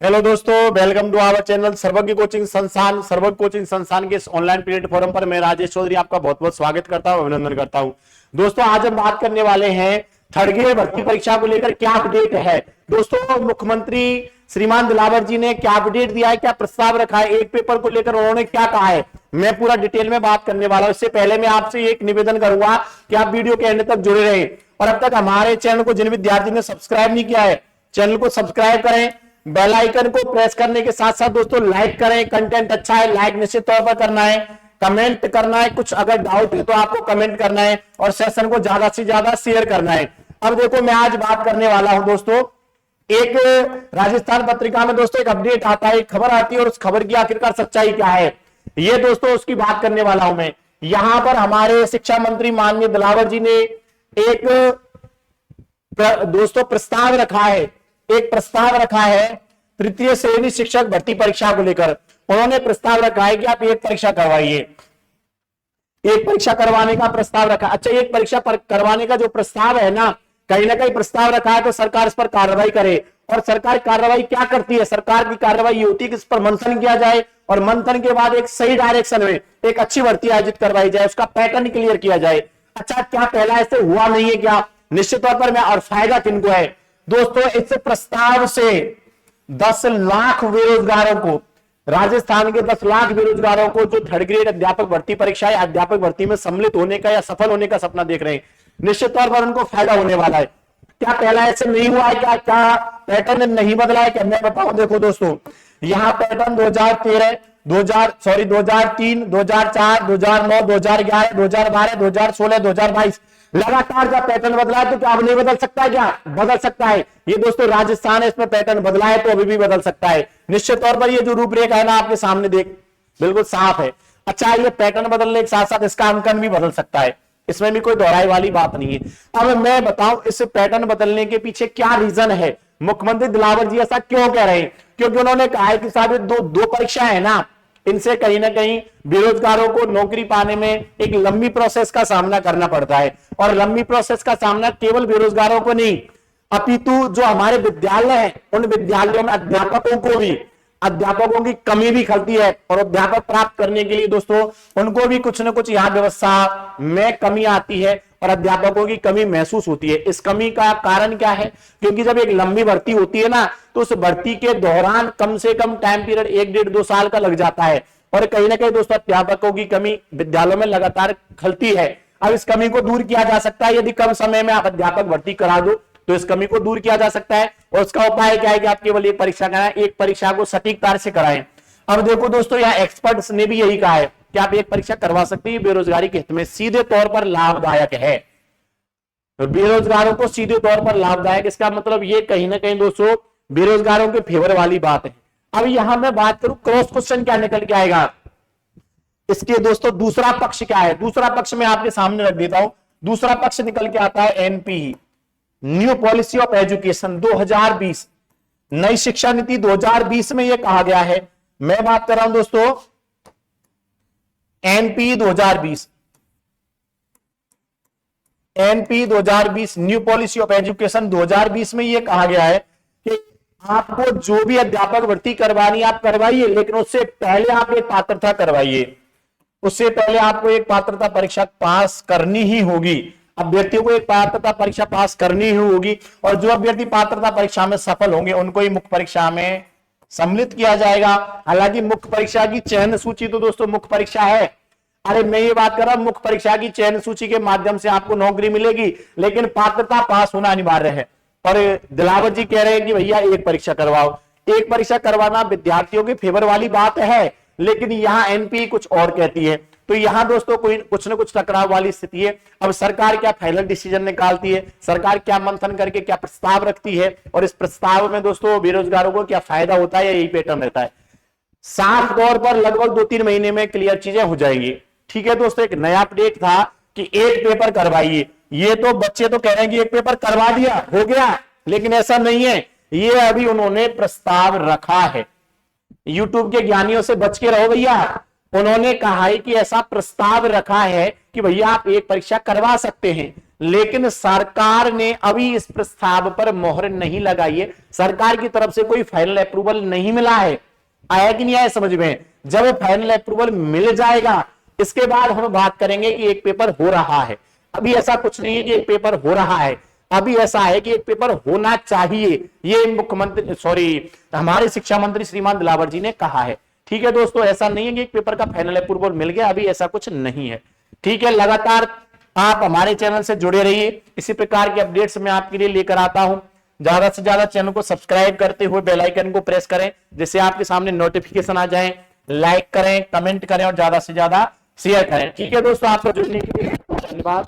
Hello दोस्तों, welcome to our channel सर्वज्ञ coaching संस्थान। सर्वज्ञ कोचिंग संस्थान के इस ऑनलाइन प्लेटफॉर्म पर मैं राजेश चौधरी आपका बहुत बहुत स्वागत करता हूं, अभिनंदन करता हूं। दोस्तों, आज हम बात करने वाले हैं थर्ड ग्रेड भर्ती परीक्षा को लेकर क्या अपडेट है। दोस्तों, मुख्यमंत्री श्रीमान दिलावर जी ने क्या अपडेट दिया है, क्या प्रस्ताव रखा है, एक पेपर को लेकर उन्होंने क्या कहा है, मैं पूरा डिटेल में बात करने वाला हूं। इससे पहले मैं आपसे एक निवेदन करूंगा कि आप वीडियो के एंड तक जुड़े रहें और अब तक हमारे चैनल को जिन विद्यार्थी ने सब्सक्राइब नहीं किया है, चैनल को सब्सक्राइब करें, बेल आइकन को प्रेस करने के साथ साथ दोस्तों लाइक करें। कंटेंट अच्छा है, लाइक निश्चित तौर पर करना है, कमेंट करना है, कुछ अगर डाउट है तो आपको कमेंट करना है और सेशन को ज्यादा से ज्यादा शेयर करना है। अब देखो, मैं आज बात करने वाला हूं दोस्तों, एक राजस्थान पत्रिका में दोस्तों एक अपडेट आता है, एक खबर आती है और उस खबर की आखिरकार सच्चाई क्या है, ये दोस्तों उसकी बात करने वाला हूं मैं। यहां पर हमारे शिक्षा मंत्री माननीय दिलावर जी ने एक दोस्तों प्रस्ताव रखा है, एक प्रस्ताव रखा है तृतीय श्रेणी शिक्षक भर्ती परीक्षा को लेकर। उन्होंने प्रस्ताव रखा है कि आप एक परीक्षा करवाइए, एक परीक्षा करवाने का प्रस्ताव रखा। अच्छा, एक परीक्षा करवाने का जो प्रस्ताव है ना कहीं प्रस्ताव रखा है तो सरकार इस पर कार्रवाई करे। और सरकार कार्रवाई क्या करती है? सरकार की कार्रवाई ये होती है कि इस पर मंथन किया जाए और मंथन के बाद एक सही डायरेक्शन में एक अच्छी भर्ती आयोजित करवाई जाए, उसका पैटर्न क्लियर किया जाए। अच्छा, क्या पहला ऐसे हुआ नहीं है क्या? निश्चित तौर पर मैं, और फायदा किनको है दोस्तों? इस प्रस्ताव से 10 लाख बेरोजगारों को, राजस्थान के 10 लाख बेरोजगारों को जो थर्ड ग्रेड अध्यापक भर्ती परीक्षा या अध्यापक भर्ती में सम्मिलित होने का या सफल होने का सपना देख रहे हैं, निश्चित तौर पर उनको फायदा होने वाला है। क्या पहला ऐसे नहीं हुआ है? क्या पैटर्न नहीं बदला है? क्या मैं बताऊं, देखो दोस्तों, यहां पैटर्न 2003, 2004, 2004, 2009, 2011, 2012, 2016, 2022 लगातार जब पैटर्न बदला है तो क्या अब नहीं बदल सकता है? क्या बदल सकता है? ये दोस्तों राजस्थान है, इसमें पैटर्न बदला है तो अभी भी बदल सकता है। निश्चित तौर पर ये जो रूपरेखा है ना आपके सामने देख बिल्कुल साफ है। अच्छा, ये पैटर्न बदलने के साथ साथ इसका अंकन भी बदल सकता है, इसमें भी कोई दोहराई वाली बात नहीं है। अब मैं बताऊं इस पैटर्न बदलने के पीछे क्या रीजन है, मुख्यमंत्री दिलावर जी ऐसा क्यों कह रहे हैं? क्योंकि उन्होंने कहा है कि साहब दो परीक्षा है ना, इनसे कहीं ना कहीं बेरोजगारों को नौकरी पाने में एक लंबी प्रोसेस का सामना करना पड़ता है। और लंबी प्रोसेस का सामना केवल बेरोजगारों को नहीं, अपितु जो हमारे विद्यालय हैं उन विद्यालयों में अध्यापकों की कमी भी खलती है। और अध्यापक प्राप्त करने के लिए दोस्तों उनको भी कुछ ना कुछ यहाँ व्यवस्था में कमी आती है और अध्यापकों की कमी महसूस होती है। इस कमी का कारण क्या है? क्योंकि जब एक लंबी भर्ती होती है ना तो उस भर्ती के दौरान कम से कम टाइम पीरियड 1-1.5-2 साल का लग जाता है और कहीं ना कहीं दोस्तों अध्यापकों की कमी विद्यालयों में लगातार खलती है। अब इस कमी को दूर किया जा सकता है, यदि कम समय में आप अध्यापक भर्ती करा दो तो इस कमी को दूर किया जा सकता है। और उसका उपाय क्या है कि आप केवल एक परीक्षा कराएं, एक परीक्षा को सटीकता से कराएं। अब देखो दोस्तों, यहाँ एक्सपर्ट्स ने भी यही कहा है कि आप एक परीक्षा करवा सकते हैं, बेरोजगारी के हित में सीधे तौर पर लाभदायक है, बेरोजगारों को सीधे तौर पर लाभदायक। इसका मतलब ये कहीं ना कहीं दोस्तों बेरोजगारों के फेवर वाली बात है। अब यहां मैं बात करूं क्रॉस क्वेश्चन क्या निकल के आएगा, इसके दोस्तों दूसरा पक्ष क्या है? दूसरा पक्ष मैं आपके सामने रख देता हूं। दूसरा पक्ष निकल के आता है NP, new policy of education 2020, नई शिक्षा नीति 2020 में यह कहा गया है। मैं बात कर रहा हूं दोस्तों NP 2020, NP 2020 new policy of education 2020 में यह कहा गया है कि आपको जो भी अध्यापक भर्ती करवानी आप करवाइए, लेकिन उससे पहले आप एक पात्रता करवाइए, उससे पहले आपको एक पात्रता परीक्षा पास करनी ही होगी। अभ्यर्थियों को एक पात्रता परीक्षा पास करनी ही होगी और जो अभ्यर्थी पात्रता परीक्षा में सफल होंगे उनको ही मुख्य परीक्षा में सम्मिलित किया जाएगा। हालांकि मुख्य परीक्षा की चयन सूची तो दोस्तों मुख्य परीक्षा है, अरे मैं ये बात कर रहा हूं मुख्य परीक्षा की चयन सूची के माध्यम से आपको नौकरी मिलेगी, लेकिन पात्रता पास होना अनिवार्य है। और दिलावर जी कह रहे हैं कि भैया एक परीक्षा करवाओ। एक परीक्षा करवाना विद्यार्थियों के फेवर वाली बात है, लेकिन यहां एनपी कुछ और कहती है। तो यहां दोस्तों कोई कुछ ना कुछ टकराव वाली स्थिति है। अब सरकार क्या फाइनल डिसीजन निकालती है, सरकार क्या मंथन करके क्या प्रस्ताव रखती है और इस प्रस्ताव में दोस्तों बेरोजगारों को क्या फायदा होता है या यही पैटर्न रहता है, साफ तौर पर लगभग 2-3 महीने में क्लियर चीजें हो जाएंगी। ठीक है दोस्तों, एक नया अपडेट था कि एक पेपर करवाइए। ये तो बच्चे तो कह रहे हैं कि एक पेपर करवा दिया हो गया, लेकिन ऐसा नहीं है। ये अभी उन्होंने प्रस्ताव रखा है। यूट्यूब के ज्ञानियों से बच के रहो भैया। उन्होंने कहा है कि ऐसा प्रस्ताव रखा है कि भैया आप एक परीक्षा करवा सकते हैं, लेकिन सरकार ने अभी इस प्रस्ताव पर मोहर नहीं लगाई है। सरकार की तरफ से कोई फाइनल अप्रूवल नहीं मिला है। आया कि नहीं आया समझ में? जब फाइनल अप्रूवल मिल जाएगा इसके बाद हम बात करेंगे कि एक पेपर हो रहा है। अभी ऐसा कुछ नहीं है कि एक पेपर हो रहा है, अभी ऐसा है कि एक पेपर होना चाहिए, ये मुख्यमंत्री हमारे शिक्षा मंत्री श्रीमान दिलावर जी ने कहा है। ठीक है दोस्तों, ऐसा नहीं है कि एक पेपर का फाइनल अप्रूवल मिल गया, अभी ऐसा कुछ नहीं है। ठीक है, लगातार आप हमारे चैनल से जुड़े रहिए, इसी प्रकार के अपडेट्स मैं आपके लिए लेकर आता हूं। ज्यादा से ज्यादा चैनल को सब्सक्राइब करते हुए बेल आइकन को प्रेस करें जिससे आपके सामने नोटिफिकेशन आ जाए। लाइक करें, कमेंट करें और ज्यादा से ज्यादा शेयर करें। ठीक है दोस्तों, आपको जुड़ने के लिए धन्यवाद।